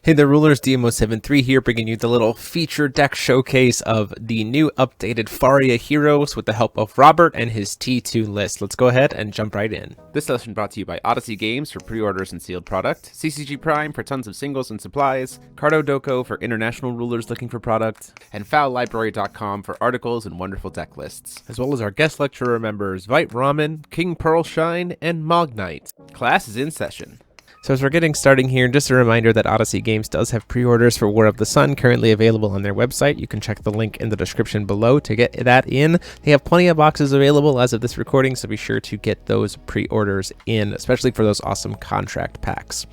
Hey there, Rulers, DMO73 here, bringing you the little feature deck showcase of the new updated Faria heroes with the help of Robert and his T2 list. Let's go ahead and jump right in. This session brought to you by Odyssey Games for pre-orders and sealed product, CCG Prime for tons of singles and supplies, Cardo Doko for international rulers looking for product, and FowlLibrary.com for articles and wonderful deck lists. As well as our guest lecturer members, Vite Ramen, King Pearlshine, and Mognite. Class is in session. So as we're getting starting here, just a reminder that Odyssey Games does have pre-orders for War of the Sun currently available on their website. You can check the link in the description below to get that in. They have plenty of boxes available as of this recording, so be sure to get those pre-orders in, especially for those awesome contract packs.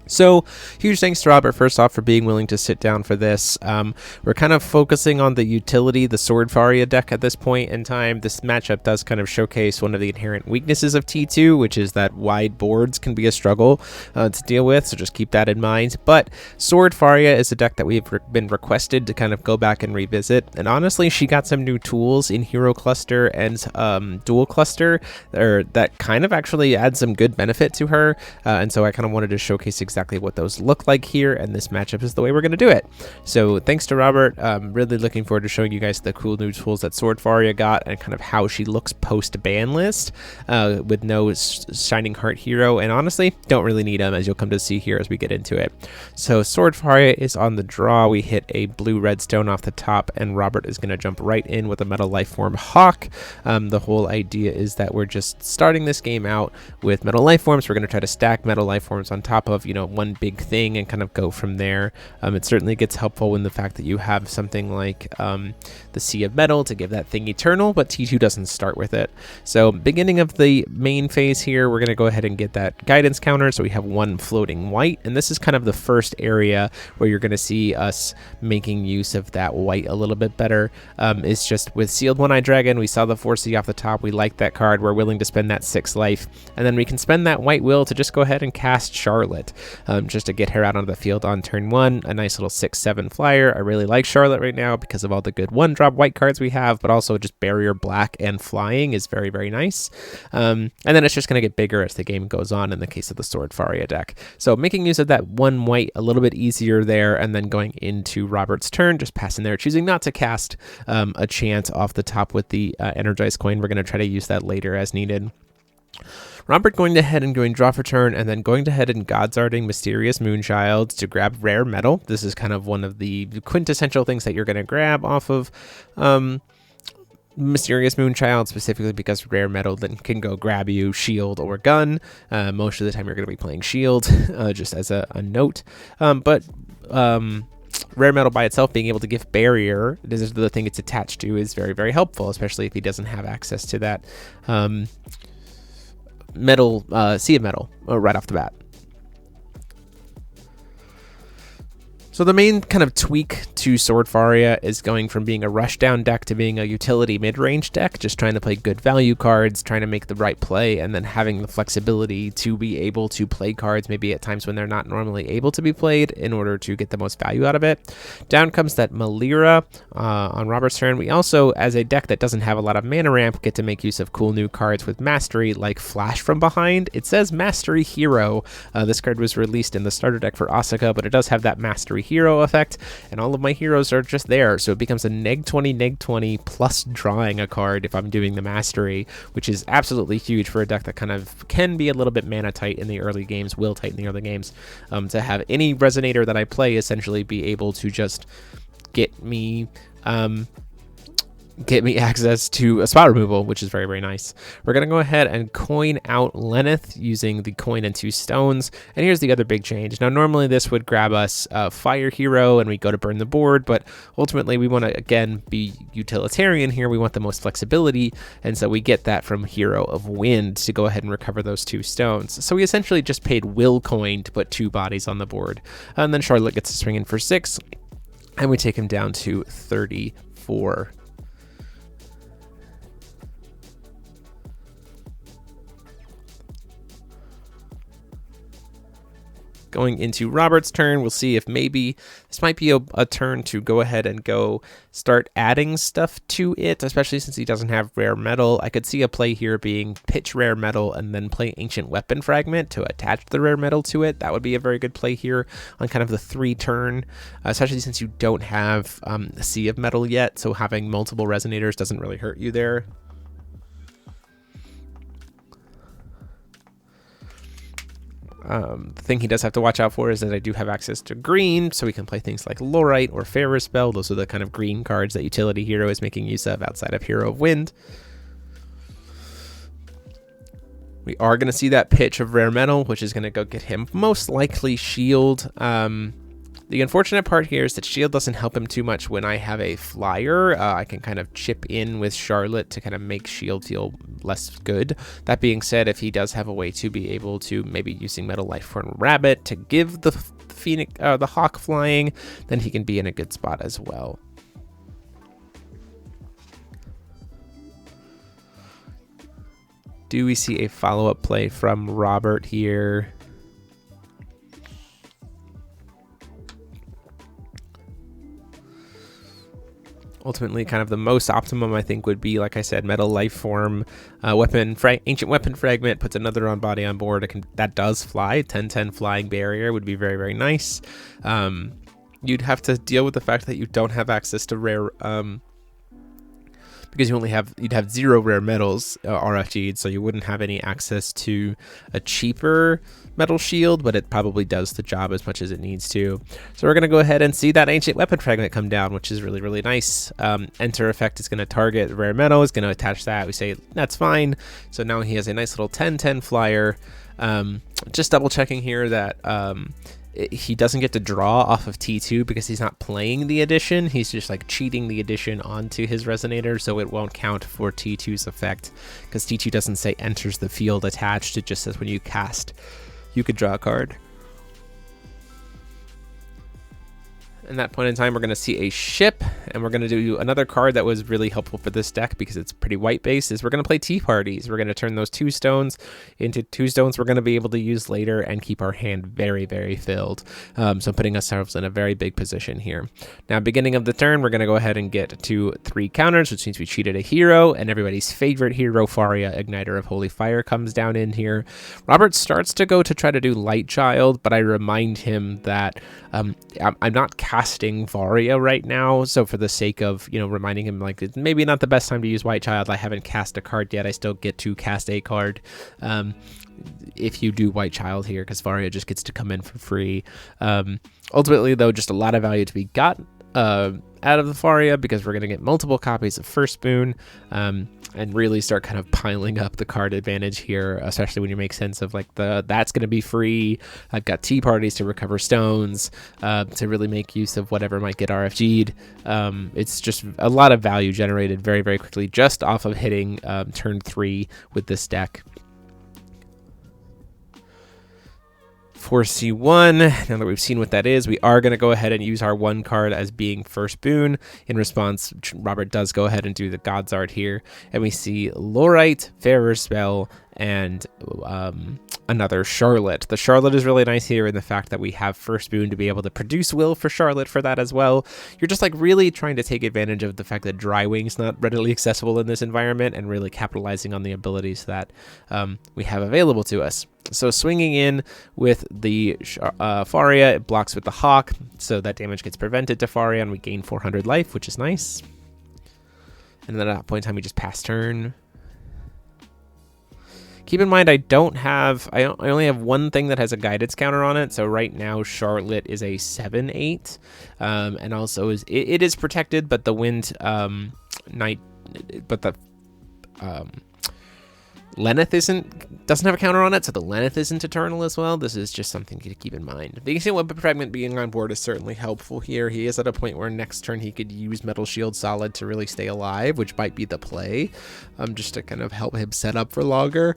So, huge thanks to Robert, first off, for being willing to sit down for this. We're kind of focusing on the utility, the Sword Faria deck at this point in time. This matchup does kind of showcase one of the inherent weaknesses of T2, which is that wide boards can be a struggle to deal with, so just keep that in mind. But Sword Faria is a deck that we've been requested to kind of go back and revisit, and honestly, she got some new tools in Hero Cluster and Dual Cluster that kind of actually add some good benefit to her, and so I kind of wanted to showcase exactly what those look like here, and this matchup is the way we're going to do it. So thanks to Robert. Really looking forward to showing you guys the cool new tools that Sword Faria got and kind of how she looks post ban list with no Shining Heart hero, and honestly don't really need them, as you'll come to see here as we get into it. So Sword Faria is on the draw. We hit a blue redstone off the top, and Robert is going to jump right in with a Metal Lifeform Hawk. The whole idea is that we're just starting this game out with Metal Lifeforms. We're going to try to stack Metal Lifeforms on top of, one big thing and kind of go from there. It certainly gets helpful in the fact that you have something like the Sea of Metal to give that thing eternal, but T2 doesn't start with it. So beginning of the main phase here, we're going to go ahead and get that guidance counter. So we have one floating white, and this is kind of the first area where you're going to see us making use of that white a little bit better. It's just with Sealed One-Eye Dragon, we saw the 4C off the top. We like that card. We're willing to spend that 6 life, and then we can spend that white will to just go ahead and cast Charlotte. Just to get her out onto the field on turn 1, a nice little 6/7 flyer. I really like Charlotte right now because of all the good 1-drop white cards we have, but also just barrier black and flying is very, very nice. And then it's just going to get bigger as the game goes on in the case of the Sword Faria deck. So making use of that 1 white a little bit easier there, and then going into Robert's turn, just passing there, choosing not to cast a chant off the top with the energized coin. We're going to try to use that later as needed. Robert going ahead and going draw for turn, and then going ahead and Godsarding Mysterious Moonchild to grab rare metal. This is kind of one of the quintessential things that you're going to grab off of Mysterious Moonchild, specifically because rare metal then can go grab you shield or gun. Most of the time you're going to be playing shield, just as a note. But rare metal by itself being able to give barrier, this is the thing it's attached to, is very, very helpful, especially if he doesn't have access to that metal, Sea of Metal right off the bat. So the main kind of tweak to Sword Faria is going from being a rushdown deck to being a utility mid-range deck, just trying to play good value cards, trying to make the right play, and then having the flexibility to be able to play cards maybe at times when they're not normally able to be played in order to get the most value out of it. Down comes that Melira on Robert's turn. We also, as a deck that doesn't have a lot of mana ramp, get to make use of cool new cards with Mastery, like Flash from Behind. It says Mastery Hero. This card was released in the starter deck for Asuka, but it does have that Mastery Hero effect, and all of my heroes are just there, so it becomes a neg 20 plus drawing a card if I'm doing the Mastery, which is absolutely huge for a deck that kind of can be a little bit mana tight in the early games, will tight in the early games, to have any Resonator that I play essentially be able to just get me access to a spot removal, which is very, very nice. We're going to go ahead and coin out Lenneth using the coin and 2 stones. And here's the other big change. Now, normally this would grab us a fire hero and we go to burn the board, but ultimately we want to, again, be utilitarian here. We want the most flexibility, and so we get that from Hero of Wind to go ahead and recover those 2 stones. So we essentially just paid will coin to put 2 bodies on the board. And then Charlotte gets to swing in for 6, and we take him down to 34. Going into Robert's turn, we'll see if maybe this might be a turn to go ahead and go start adding stuff to it, especially since he doesn't have rare metal. I could see a play here being pitch rare metal and then play ancient weapon fragment to attach the rare metal to it. That would be a very good play here on kind of the 3 turn, especially since you don't have a sea of metal yet, so having multiple resonators doesn't really hurt you there. The thing he does have to watch out for is that I do have access to green, so we can play things like Lorite or Pharaoh's Spell. Those are the kind of green cards that Utility Hero is making use of outside of Hero of Wind. We are going to see that pitch of rare metal, which is going to go get him most likely shield. The unfortunate part here is that shield doesn't help him too much when I have a flyer. I can kind of chip in with Charlotte to kind of make shield feel less good. That being said, if he does have a way to be able to maybe using Metal Lifeform Rabbit to give the Phoenix, the Hawk flying, then he can be in a good spot as well. Do we see a follow-up play from Robert here? Ultimately, kind of the most optimum, I think, would be, like I said, Metal Lifeform, Ancient Weapon Fragment, puts another on body on board. That does fly. 10/10 flying barrier would be very, very nice. You'd have to deal with the fact that you don't have access to rare, because you'd have 0 rare metals RFG'd, so you wouldn't have any access to a cheaper metal shield, but it probably does the job as much as it needs to. So we're going to go ahead and see that Ancient Weapon Fragment come down, which is really, really nice. Enter effect is going to target rare metal, is going to attach that. We say that's fine. So now he has a nice little 10/10 flyer. Just double checking here that he doesn't get to draw off of T2 because he's not playing the addition. He's just like cheating the addition onto his resonator, so it won't count for T2's effect because T2 doesn't say enters the field attached. It just says when you cast, you could draw a card. In that point in time, we're going to see a ship, and we're going to do another card that was really helpful for this deck because it's pretty white-based, is we're going to play Tea Parties. We're going to turn those 2 stones into 2 stones we're going to be able to use later and keep our hand very, very filled. So putting ourselves in a very big position here. Now, beginning of the turn, we're going to go ahead and get to 3 counters, which means we cheated a hero, and everybody's favorite hero, Faria, Igniter of Holy Fire, comes down in here. Robert starts to go to try to do Light Child, but I remind him that I'm not casting Varia right now, so for the sake of, reminding him, like, it's maybe not the best time to use White Child. I haven't cast a card yet. I still get to cast a card if you do White Child here, because Varia just gets to come in for free. Ultimately, though, just a lot of value to be got out of the Faria because we're going to get multiple copies of First Boon and really start kind of piling up the card advantage here, especially when you make sense of like that's going to be free. I've got Tea Parties to recover stones to really make use of whatever might get RFG'd. It's just a lot of value generated very, very quickly just off of hitting turn 3 with this deck. 4C1, now that we've seen what that is, we are going to go ahead and use our 1 card as being First Boon. In response, Robert does go ahead and do the God's Art here, and we see Lorite, Pharaoh's Spell, and another Charlotte. The Charlotte is really nice here in the fact that we have First Boon to be able to produce will for Charlotte for that as well. You're just like really trying to take advantage of the fact that Drywing's not readily accessible in this environment and really capitalizing on the abilities that we have available to us. So swinging in with the Faria, it blocks with the Hawk, so that damage gets prevented to Faria, and we gain 400 life, which is nice. And then at that point in time, we just pass turn. Keep in mind, I only have 1 thing that has a guidance counter on it. So right now, Charlotte is a 7/8, and also it is protected, but the wind Lenneth doesn't have a counter on it, so the Lenneth isn't eternal as well. This is just something to keep in mind. The Ancient Weapon Fragment being on board is certainly helpful here. He is at a point where next turn he could use Metal Shield Solid to really stay alive, which might be the play, just to kind of help him set up for longer.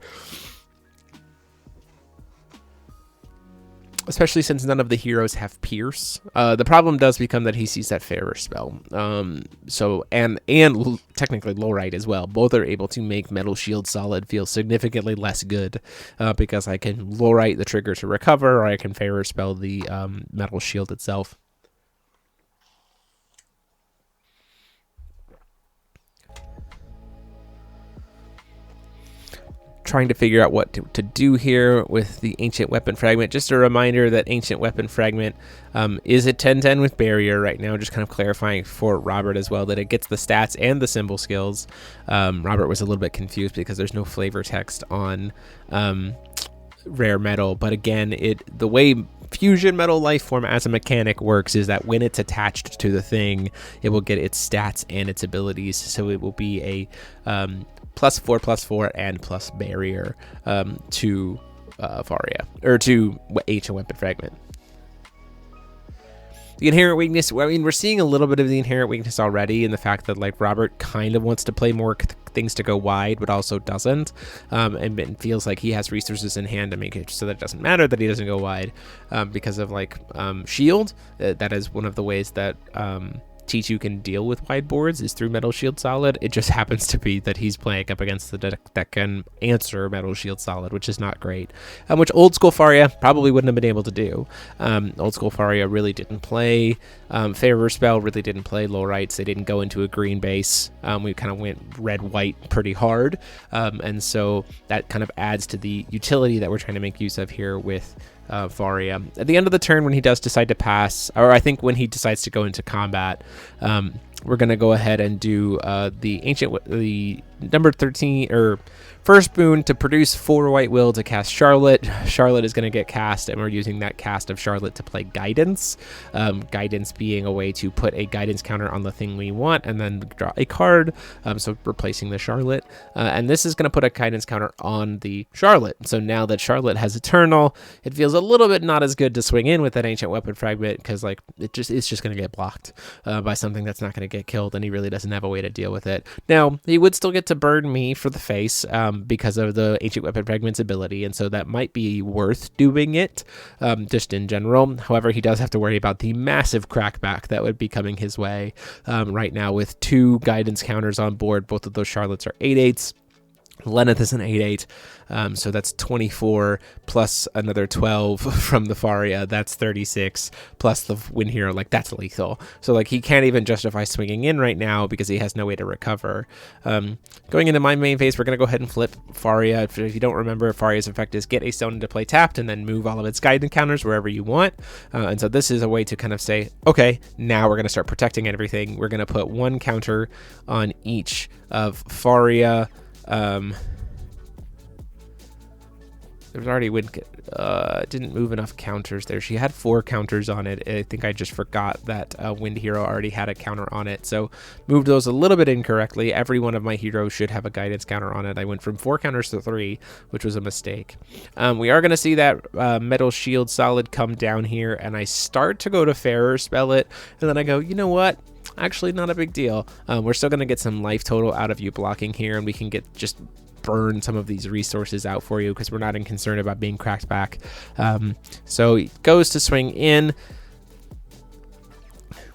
especially since none of the heroes have Pierce. The problem does become that he sees that Fairer spell. So and technically Lowrite as well. Both are able to make Metal Shield Solid feel significantly less good because I can Lowrite the trigger to recover, or I can Fairer spell the Metal Shield itself. Trying to figure out what to do here with the Ancient Weapon Fragment. Just a reminder that Ancient Weapon Fragment is a 10-10 with Barrier right now, just kind of clarifying for Robert as well that it gets the stats and the symbol skills. Robert was a little bit confused because there's no flavor text on Rare Metal, but again, the way Fusion Metal Lifeform as a mechanic works is that when it's attached to the thing, it will get its stats and its abilities, so it will be a +4/+4 and plus Barrier to Faria, or to Ancient Weapon Fragment. The inherent weakness, I mean, we're seeing a little bit of the inherent weakness already in the fact that like Robert kind of wants to play more things to go wide, but also doesn't, and it feels like he has resources in hand to make it so that it doesn't matter that he doesn't go wide because of like shield. That is one of the ways that T2 can deal with wide boards is through Metal Shield Solid. It just happens to be that he's playing up against the deck that can answer Metal Shield Solid, which is not great, which old school Faria probably wouldn't have been able to do. Old school Faria really didn't play Fairer Spell, really didn't play Lowrites. They didn't go into a green base. We kind of went red-white pretty hard, and so that kind of adds to the utility that we're trying to make use of here with Faria. At the end of the turn, when he does decide to pass, or I think when he decides to go into combat, we're going to go ahead and do the number 13, or first boon to produce 4 white will to cast Charlotte. Charlotte is going to get cast, and we're using that cast of Charlotte to play Guidance. Guidance being a way to put a guidance counter on the thing we want and then draw a card, so replacing the Charlotte. And this is going to put a guidance counter on the Charlotte. So now that Charlotte has Eternal, it feels a little bit not as good to swing in with that Ancient Weapon Fragment because like it's just going to get blocked by something that's not going to get killed, and he really doesn't have a way to deal with it. Now, he would still get to burn me for the face because of the Ancient Weapon Fragment's ability, and so that might be worth doing it just in general. However, he does have to worry about the massive crackback that would be coming his way right now with 2 guidance counters on board. Both of those Charlottes are 8/8s. Lenneth is an 8/8, so that's 24 plus another 12 from the Faria. That's 36 plus the Wind Hero. Like, that's lethal. So like he can't even justify swinging in right now because he has no way to recover. Going into my main phase, we're going to go ahead and flip Faria. If you don't remember, Faria's effect is get a stone into play tapped and then move all of its guidance counters wherever you want. And so this is a way to kind of say, okay, now we're going to start protecting everything. We're going to put 1 counter on each of Faria. There's already didn't move enough counters there. She had 4 counters on it. I think I just forgot that Wind Hero already had a counter on it, so moved those a little bit incorrectly. Every one of my heroes should have a guidance counter on it. I went from 4 counters to 3, which was a mistake. We are going to see that Metal Shield Solid come down here, and I start to go to Fairer Spell it, and then I go, you know what? Actually, not a big deal. We're still going to get some life total out of you blocking here, and we can just burn some of these resources out for you because we're not concerned about being cracked back. So he goes to swing in.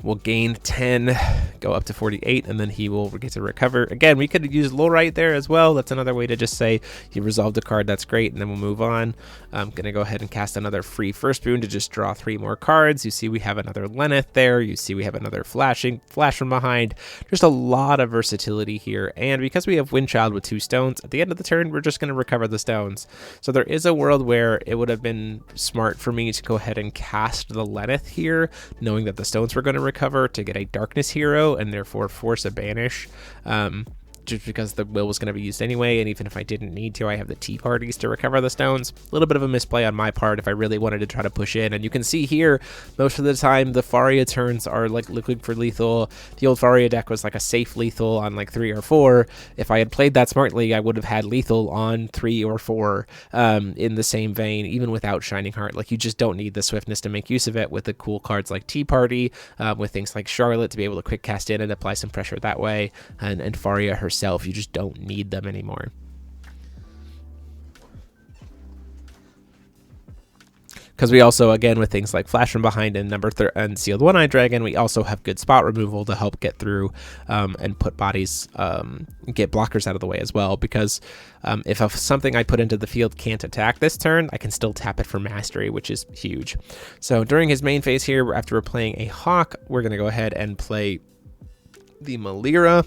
Will gain 10, go up to 48, and then he will get to recover. Again, we could use Lowrite there as well. That's another way to just say he resolved a card. That's great, and then we'll move on. I'm going to go ahead and cast another free first boon to just draw 3 more cards. You see we have another Lenneth there. You see we have another flash from behind. Just a lot of versatility here, and because we have Windchild with 2 stones, at the end of the turn, we're just going to recover the stones. So there is a world where it would have been smart for me to go ahead and cast the Lenneth here, knowing that the stones were going to recover to get a darkness hero and therefore force a banish, just because the will was going to be used anyway, and even if I didn't need to, I have the tea parties to recover the stones. A little bit of a misplay on my part if I really wanted to try to push in, and you can see here most of the time the Faria turns are like looking for lethal. The old Faria deck was like a safe lethal on like 3 or 4. If I had played that smartly, I would have had lethal on 3 or 4 in the same vein, even without Shining Heart. Like, you just don't need the swiftness to make use of it with the cool cards like Tea Party, with things like Charlotte to be able to quick cast in and apply some pressure that way, and Faria herself. You just don't need them anymore. Because we also, again, with things like Flash from Behind and and Sealed One-Eyed Dragon, we also have good spot removal to help get through and put bodies, get blockers out of the way as well. Because if something I put into the field can't attack this turn, I can still tap it for Mastery, which is huge. So during his main phase here, after we're playing a Hawk, we're going to go ahead and play the Melira.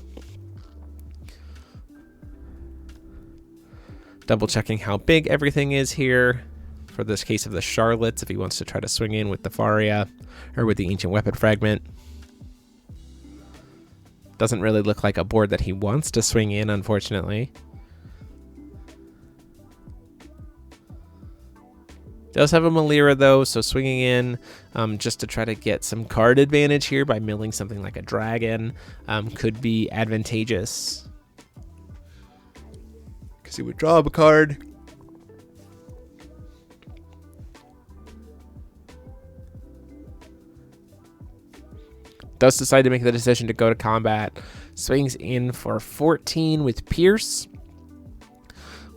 Double checking how big everything is here. For this case of the Charlottes, if he wants to try to swing in with the Faria or with the Ancient Weapon Fragment. Doesn't really look like a board that he wants to swing in, unfortunately. Does have a Melira though, so swinging in just to try to get some card advantage here by milling something like a dragon could be advantageous. Because he would draw up a card. Does decide to make the decision to go to combat. Swings in for 14 with Pierce.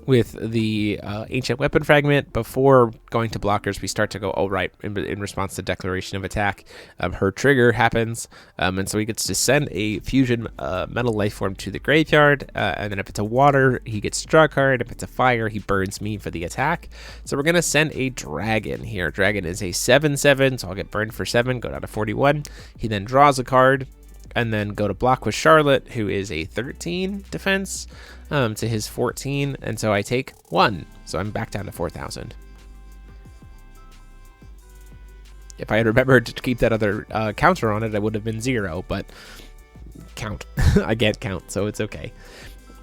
With the Ancient Weapon Fragment. Before going to blockers, we start to go, oh, right, in response to Declaration of Attack. Her trigger happens, and so he gets to send a Fusion Metal Lifeform to the graveyard, and then if it's a water, he gets to draw a card. If it's a fire, he burns me for the attack. So we're going to send a Dragon here. Dragon is a 7/7, so I'll get burned for 7, go down to 41. He then draws a card, and then go to block with Charlotte, who is a 13 defense. To his 14, and so I take 1, so I'm back down to 4,000. If I had remembered to keep that other counter on it, I would have been 0, but count. I get count, so it's okay.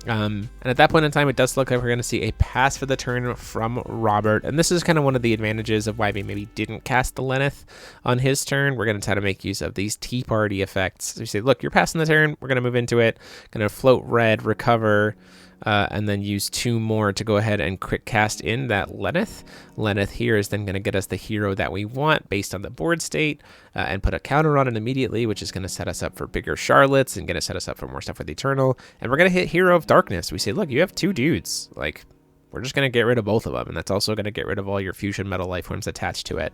And at that point in time, it does look like we're going to see a pass for the turn from Robert, and this is kind of one of the advantages of why we maybe didn't cast the Lenneth on his turn. We're going to try to make use of these Tea Party effects. So you say, look, you're passing the turn, we're going to move into it, going to float red, recover, and then use 2 more to go ahead and quick cast in that Lenneth. Lenneth here is then going to get us the hero that we want based on the board state, and put a counter on it immediately, which is going to set us up for bigger Charlottes and going to set us up for more stuff with Eternal. And we're going to hit Hero of Darkness. We say, look, you have 2 dudes. Like, we're just going to get rid of both of them, and that's also going to get rid of all your Fusion Metal Lifeforms attached to it,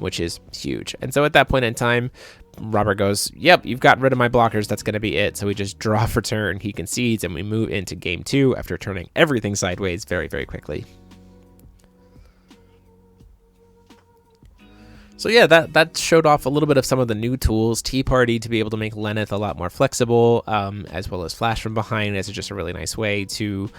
which is huge. And so at that point in time, Robert goes, yep, you've got rid of my blockers, that's going to be it. So we just draw for turn, he concedes, and we move into game 2 after turning everything sideways very, very quickly. So yeah, that showed off a little bit of some of the new tools. Tea Party to be able to make Lenneth a lot more flexible, as well as Flash from Behind as just a really nice way to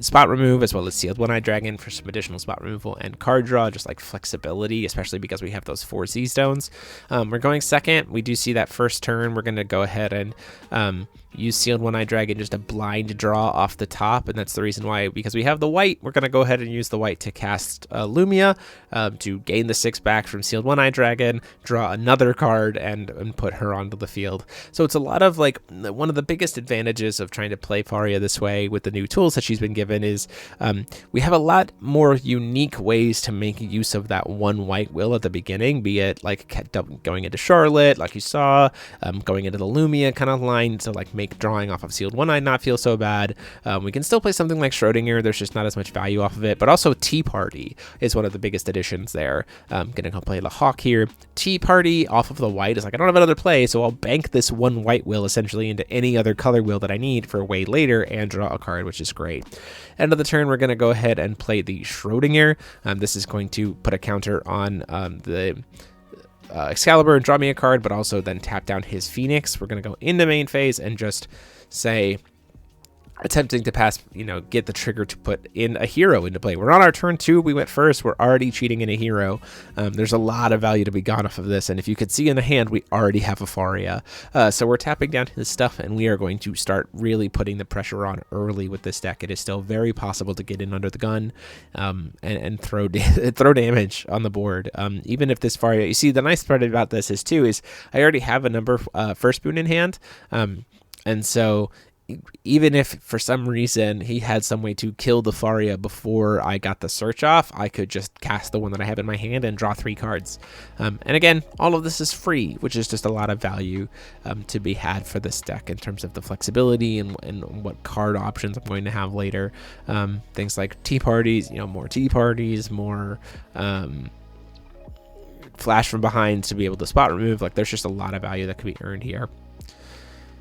spot remove, as well as Sealed One-Eyed Dragon for some additional spot removal and card draw, just like flexibility, especially because we have those 4 Z-Stones. We're going second. We do see that first turn. We're going to go ahead and use Sealed One-Eyed Dragon just a blind draw off the top, and that's the reason why, because we have the white, we're going to go ahead and use the white to cast Lumia to gain the 6 back from Sealed One-Eyed Dragon, draw another card, and put her onto the field. So it's a lot of, like, one of the biggest advantages of trying to play Faria this way with the new tools that she's been given is we have a lot more unique ways to make use of that one white will at the beginning, be it like going into Charlotte, like you saw, going into the Lumia kind of line to like make drawing off of Sealed One-Eyed not feel so bad. We can still play something like Schrodinger, there's just not as much value off of it, but also Tea Party is one of the biggest additions there. Gonna go play the Hawk here. Tea Party off of the white is like, I don't have another play, so I'll bank this one white will essentially into any other color will that I need for way later and draw a card, which is great. End of the turn, we're going to go ahead and play the Schrodinger. This is going to put a counter on the Excalibur and draw me a card, but also then tap down his Phoenix. We're going to go into main phase and just say, attempting to pass, get the trigger to put in a hero into play. We're on our turn 2. We went first. We're already cheating in a hero. There's a lot of value to be gone off of this. And if you could see in the hand, we already have a Faria. So we're tapping down his stuff, and we are going to start really putting the pressure on early with this deck. It is still very possible to get in under the gun and throw damage on the board. Even if this Faria, you see, the nice part about this is I already have a number first boon in hand. And so even if for some reason he had some way to kill the Faria before I got the search off, I could just cast the one that I have in my hand and draw 3 cards. And again, all of this is free, which is just a lot of value to be had for this deck in terms of the flexibility and what card options I'm going to have later. Things like tea parties, more tea parties, more flash from behind to be able to spot remove. Like, there's just a lot of value that could be earned here.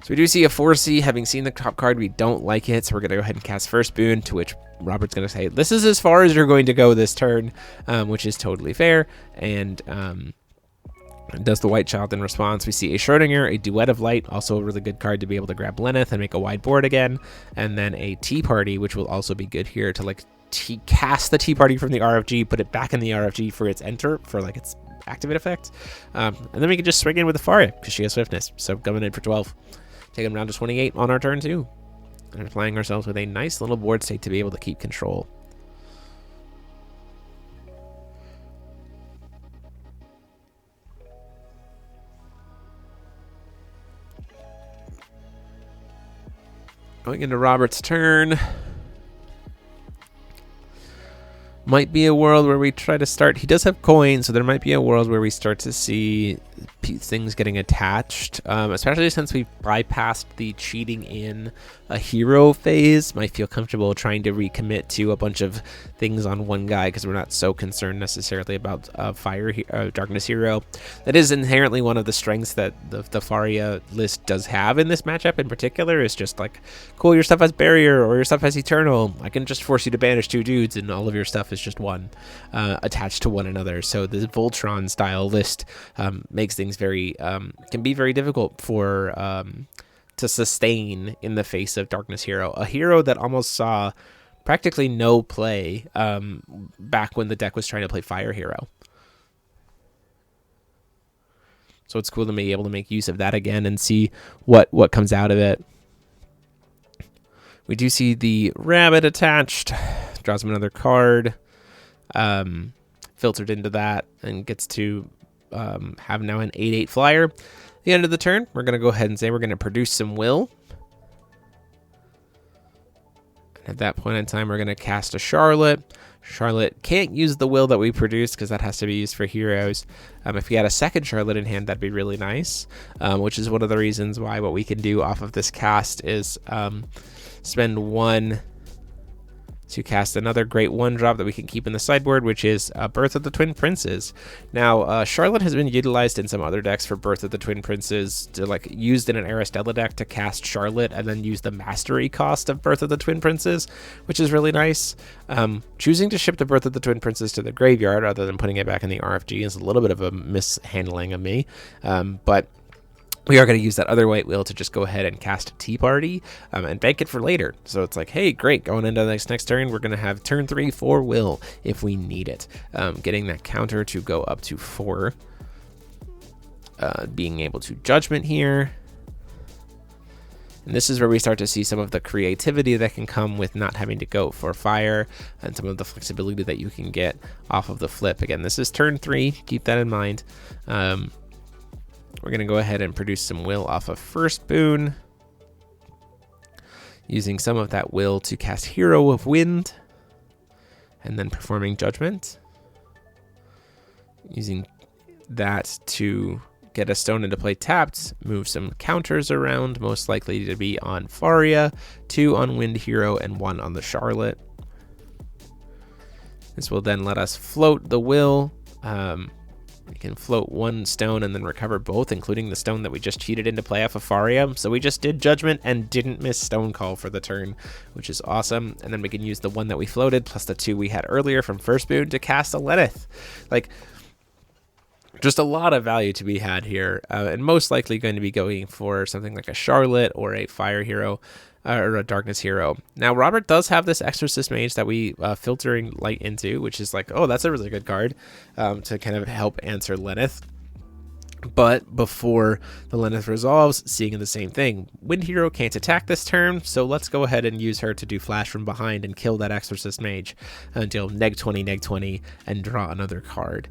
So we do see a 4C. Having seen the top card, we don't like it, so we're going to go ahead and cast first boon, to which Robert's going to say, this is as far as you're going to go this turn, which is totally fair, and does the White Child in response. We see a Schrodinger, a Duet of Light, also a really good card to be able to grab Lenneth and make a wide board again, and then a Tea Party, which will also be good here to cast the Tea Party from the RFG, put it back in the RFG for its its activate effect, and then we can just swing in with the Faria because she has swiftness, so coming in for 12. Take them down to 28 on our turn 2. And we're playing ourselves with a nice little board state to be able to keep control. Going into Robert's turn. Might be a world where we try to start. He does have coins, so there might be a world where we start to see things getting attached, especially since we've bypassed the cheating in a hero phase. Might feel comfortable trying to recommit to a bunch of things on one guy because we're not so concerned necessarily about darkness hero. That is inherently one of the strengths that the Faria list does have in this matchup in particular, is just like, cool, your stuff has barrier or your stuff has eternal. I can just force you to banish 2 dudes and all of your stuff is just one attached to one another. So the Voltron style list makes things very can be very difficult for to sustain in the face of darkness hero, a hero that almost saw practically no play back when the deck was trying to play fire hero. So it's cool to be able to make use of that again and see what comes out of it. We do see the rabbit attached, draws him another card, filtered into that, and gets to have now an 8/8 flyer. At the end of the turn, we're going to go ahead and say we're going to produce some will. At that point in time, we're going to cast a Charlotte. Charlotte can't use the will that we produced because that has to be used for heroes. If we had a second Charlotte in hand, that'd be really nice, which is one of the reasons why what we can do off of this cast is spend 1 to cast another great 1-drop that we can keep in the sideboard, which is Birth of the Twin Princes. Now, Charlotte has been utilized in some other decks for Birth of the Twin Princes, used in an Aristella deck to cast Charlotte and then use the mastery cost of Birth of the Twin Princes, which is really nice. Choosing to ship the Birth of the Twin Princes to the graveyard rather than putting it back in the RFG is a little bit of a mishandling of me, but we are going to use that other white will to just go ahead and cast a Tea Party and bank it for later. So it's like, hey, great, going into the next turn, we're going to have turn 3 for will if we need it. Getting that counter to go up to 4. Being able to judgment here. And this is where we start to see some of the creativity that can come with not having to go for fire and some of the flexibility that you can get off of the flip. Again, this is turn 3. Keep that in mind. We're going to go ahead and produce some will off of first boon, using some of that will to cast Hero of Wind, and then performing Judgment, using that to get a stone into play tapped, move some counters around, most likely to be on Faria, 2 on Wind Hero, and 1 on the Charlotte. This will then let us float the will. We can float 1 stone and then recover both, including the stone that we just cheated into play off of Faria. So we just did Judgment and didn't miss Stone Call for the turn, which is awesome. And then we can use the 1 that we floated plus the 2 we had earlier from first boon to cast a Lenneth. Just a lot of value to be had here, and most likely going to be going for something like a Charlotte or a Fire Hero or a Darkness Hero. Now, Robert does have this Exorcist Mage that we filtering light into, which is like, oh, that's a really good card to kind of help answer Lenneth. But before the Lenneth resolves, seeing the same thing. Wind Hero can't attack this turn, so let's go ahead and use her to do Flash from behind and kill that Exorcist Mage until -20, and draw another card.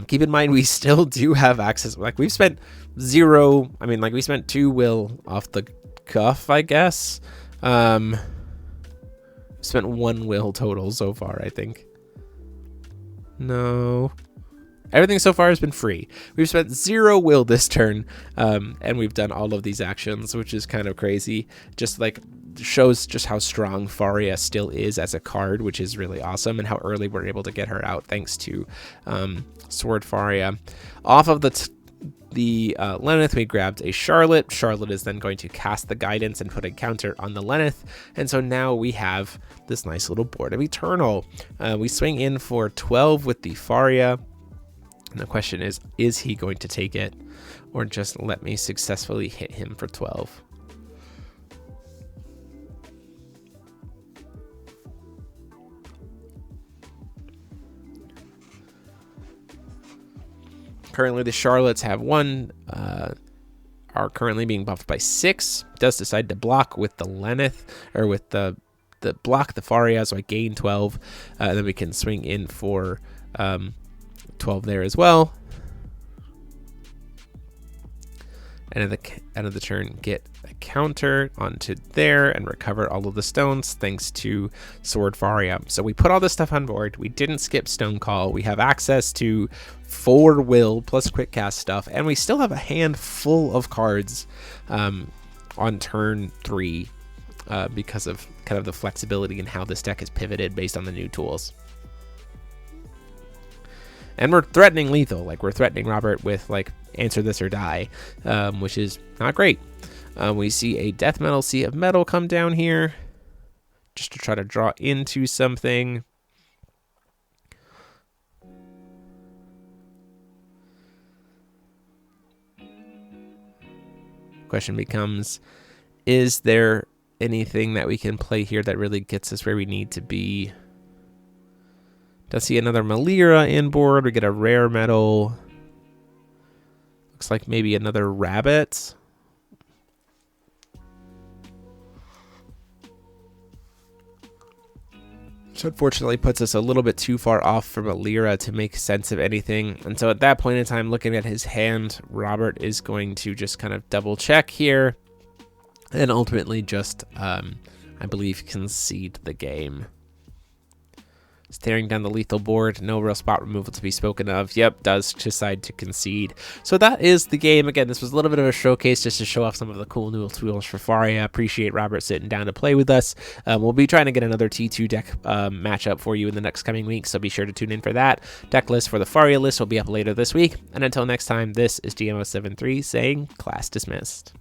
Keep in mind, we still do have access. Like, we've spent 0, we spent 2 will off the cuff, I guess. Spent 1 will total so far, I think. No. Everything so far has been free. We've spent 0 will this turn, and we've done all of these actions, which is kind of crazy. Just like shows just how strong Faria still is as a card, which is really awesome, and how early we're able to get her out thanks to Sword Faria. Off of the Lenneth, we grabbed a Charlotte. Charlotte is then going to cast the Guidance and put a counter on the Lenneth, and so now we have this nice little board of Eternal. We swing in for 12 with the Faria, and the question is he going to take it, or just let me successfully hit him for 12? Currently, the Charlottes have 1, are currently being buffed by 6. Does decide to block with the Lenneth, or with the block the Faria, so I gain 12. And then we can swing in for 12 there as well. And at the end of the turn, get a counter onto there and recover all of the stones thanks to Sword Faria. So we put all this stuff on board. We didn't skip Stone Call. We have access to 4 will plus quick cast stuff, and we still have a hand full of cards on turn 3 because of kind of the flexibility in how this deck is pivoted based on the new tools. And we're threatening lethal, like we're threatening Robert with like answer this or die, which is not great. We see a Death Metal Sea of Metal come down here just to try to draw into something. Question becomes, is there anything that we can play here that really gets us where we need to be? Does see another Melira in board. We get a rare metal. Looks like maybe another rabbit. Which unfortunately puts us a little bit too far off from Melira to make sense of anything. And so at that point in time, looking at his hand, Robert is going to just kind of double check here and ultimately just, I believe, concede the game. Staring down the lethal board, no real spot removal to be spoken of. Yep, does decide to concede. So that is the game. Again, this was a little bit of a showcase just to show off some of the cool new tools for Faria. Appreciate Robert sitting down to play with us. We'll be trying to get another T2 deck matchup for you in the next coming weeks, so be sure to tune in for that. Deck list for the Faria list will be up later this week. And until next time, this is GMO73 saying class dismissed.